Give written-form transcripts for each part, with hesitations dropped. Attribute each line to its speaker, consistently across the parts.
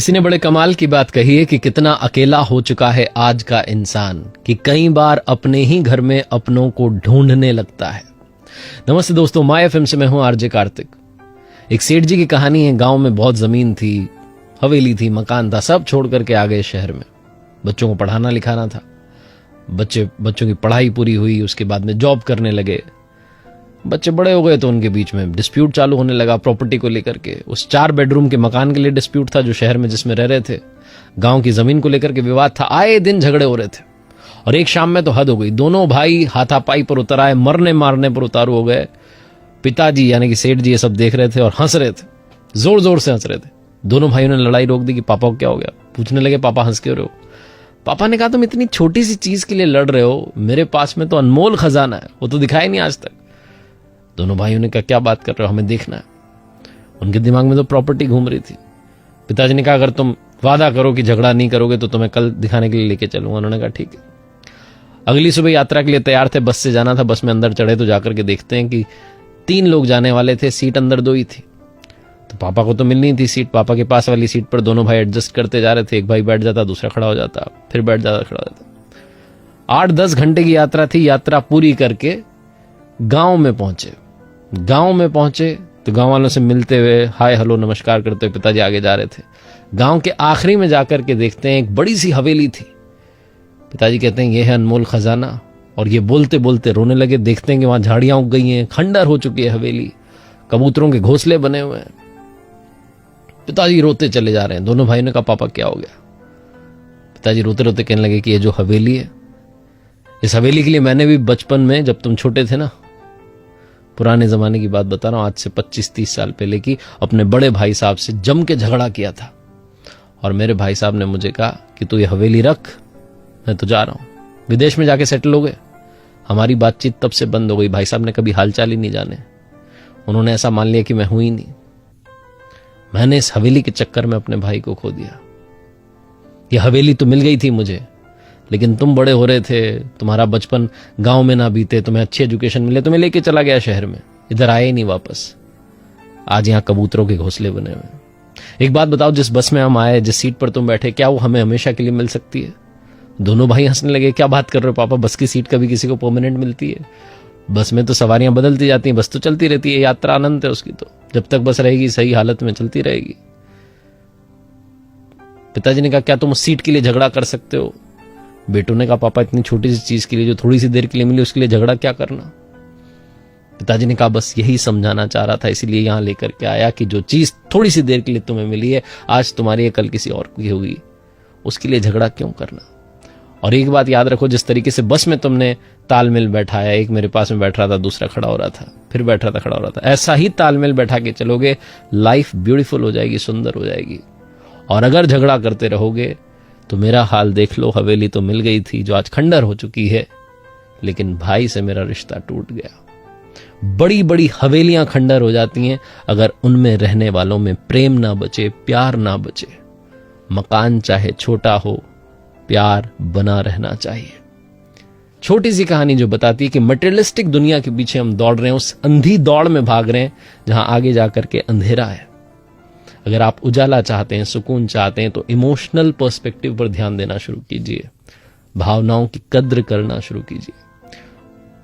Speaker 1: किसी ने बड़े कमाल की बात कही है कि कितना अकेला हो चुका है आज का इंसान कि कई बार अपने ही घर में अपनों को ढूंढने लगता है। नमस्ते दोस्तों, माय एफएम से मैं हूं आरजे कार्तिक। एक सेठ जी की कहानी है। गांव में बहुत जमीन थी, हवेली थी, मकान था, सब छोड़ करके आ गए शहर में। बच्चों को पढ़ाना लिखाना था, बच्चों की पढ़ाई पूरी हुई, उसके बाद में जॉब करने लगे। बच्चे बड़े हो गए तो उनके बीच में डिस्प्यूट चालू होने लगा प्रॉपर्टी को लेकर के। उस 4 बेडरूम के मकान के लिए डिस्प्यूट था जो शहर में जिसमें रह रहे थे। गांव की जमीन को लेकर के विवाद था, आए दिन झगड़े हो रहे थे। और एक शाम में तो हद हो गई, दोनों भाई हाथापाई पर उतर आए, मरने मारने पर उतारू हो गए। पिताजी यानी कि सेठ जी ये सब देख रहे थे और हंस रहे थे, जोर जोर से हंस रहे थे। दोनों भाइयों ने लड़ाई रोक दी कि पापा को क्या हो गया। पूछने लगे, पापा हंस क्यों रहे हो? पापा ने कहा, तुम इतनी छोटी सी चीज के लिए लड़ रहे हो, मेरे पास में तो अनमोल खजाना है, वो तो दिखाई नहीं आज तक। दोनों भाइयों ने कहा, क्या बात कर रहे हो, हमें देखना है। उनके दिमाग में तो प्रॉपर्टी घूम रही थी। पिताजी ने कहा, अगर तुम वादा करो कि झगड़ा नहीं करोगे तो तुम्हें कल दिखाने के लिए लेके चलूंगा। उन्होंने कहा ठीक है। अगली सुबह यात्रा के लिए तैयार थे, बस से जाना था। बस में अंदर चढ़े तो जाकर के देखते हैं कि 3 लोग जाने वाले थे, सीट अंदर 2 ही थी। तो पापा को तो मिलनी थी सीट। पापा के पास वाली सीट पर दोनों भाई एडजस्ट करते जा रहे थे। एक भाई बैठ जाता, दूसरा खड़ा हो जाता, फिर बैठ जाता, खड़ा हो जाता। 8-10 घंटे की यात्रा थी। यात्रा पूरी करके गांव में पहुंचे तो गांव वालों से मिलते हुए हाय हेलो नमस्कार करते हुए पिताजी आगे जा रहे थे। गांव के आखिरी में जाकर के देखते हैं एक बड़ी सी हवेली थी। पिताजी कहते हैं, यह है अनमोल खजाना। और ये बोलते बोलते रोने लगे। देखते हैं कि वहां झाड़ियां उग गई हैं, खंडर हो चुकी है हवेली, कबूतरों के घोंसले बने हुए हैं। पिताजी रोते चले जा रहे हैं। दोनों भाइयों ने कहा, पापा क्या हो गया? पिताजी रोते रोते कहने लगे कि ये जो हवेली है, इस हवेली के लिए मैंने भी बचपन में, जब तुम छोटे थे ना, पुराने जमाने की बात बता रहा हूं, आज से 25-30 साल पहले की, अपने बड़े भाई साहब से जम के झगड़ा किया था। और मेरे भाई साहब ने मुझे कहा कि तू ये हवेली रख, मैं तो जा रहा हूं, विदेश में जाके सेटल हो गए। हमारी बातचीत तब से बंद हो गई। भाई साहब ने कभी हालचाल ही नहीं जाने। उन्होंने ऐसा मान लिया कि मैं हूं ही नहीं। मैंने इस हवेली के चक्कर में अपने भाई को खो दिया। ये हवेली तो मिल गई थी मुझे, लेकिन तुम बड़े हो रहे थे, तुम्हारा बचपन गांव में ना बीते, तुम्हें अच्छी एजुकेशन मिले, तुम्हें लेके चला गया शहर में, इधर आए ही नहीं वापस। आज यहां कबूतरों के घोंसले बने हुए। एक बात बताओ, जिस बस में हम आए, जिस सीट पर तुम बैठे, क्या वो हमें हमेशा के लिए मिल सकती है? दोनों भाई हंसने लगे। क्या बात कर रहे हो पापा, बस की सीट कभी किसी को परमानेंट मिलती है? बस में तो सवारियां बदलती जाती हैं, बस तो चलती रहती है, यात्रा अनंत है उसकी, तो जब तक बस रहेगी सही हालत में चलती रहेगी। पिताजी ने कहा, क्या तुम उस सीट के लिए झगड़ा कर सकते हो? बेटों ने कहा, पापा इतनी छोटी सी चीज के लिए, जो थोड़ी सी देर के लिए मिली, उसके लिए झगड़ा क्या करना? पिताजी ने कहा, बस यही समझाना चाह रहा था, इसीलिए यहां लेकर के आया कि जो चीज थोड़ी सी देर के लिए तुम्हें मिली है, आज तुम्हारी है, कल किसी और की होगी, उसके लिए झगड़ा क्यों करना? और एक बात याद रखो, जिस तरीके से बस में तुमने तालमेल बैठाया, एक मेरे पास में बैठ रहा था, दूसरा खड़ा हो रहा था, फिर बैठ रहा था, खड़ा हो रहा था, ऐसा ही तालमेल बैठा के चलोगे, लाइफ ब्यूटीफुल हो जाएगी, सुंदर हो जाएगी। और अगर झगड़ा करते रहोगे तो मेरा हाल देख लो। हवेली तो मिल गई थी जो आज खंडर हो चुकी है, लेकिन भाई से मेरा रिश्ता टूट गया। बड़ी बड़ी हवेलियां खंडर हो जाती हैं अगर उनमें रहने वालों में प्रेम ना बचे, प्यार ना बचे। मकान चाहे छोटा हो, प्यार बना रहना चाहिए। छोटी सी कहानी जो बताती है कि मटेरियलिस्टिक दुनिया के पीछे हम दौड़ रहे हैं, उस अंधी दौड़ में भाग रहे हैं जहां आगे जाकर के अंधेरा है। अगर आप उजाला चाहते हैं, सुकून चाहते हैं, तो इमोशनल पर्सपेक्टिव पर ध्यान देना शुरू कीजिए, भावनाओं की कद्र करना शुरू कीजिए।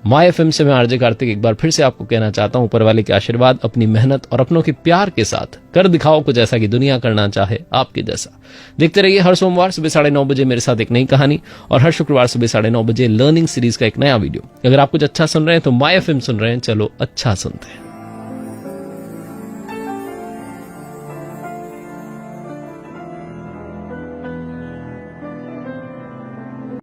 Speaker 1: माय एफएम से मैं आरजे कार्तिक एक बार फिर से आपको कहना चाहता हूं, ऊपर वाले के आशीर्वाद, अपनी मेहनत और अपनों के प्यार के साथ कर दिखाओ कुछ ऐसा कि दुनिया करना चाहे आपके जैसा। देखते रहिए हर सोमवार सुबह 9:30 बजे मेरे साथ एक नई कहानी, और हर शुक्रवार सुबह 9:30 बजे लर्निंग सीरीज का एक नया वीडियो। अगर आप कुछ अच्छा सुन रहे हैं तो माय एफएम सुन रहे हैं, चलो अच्छा सुनते हैं।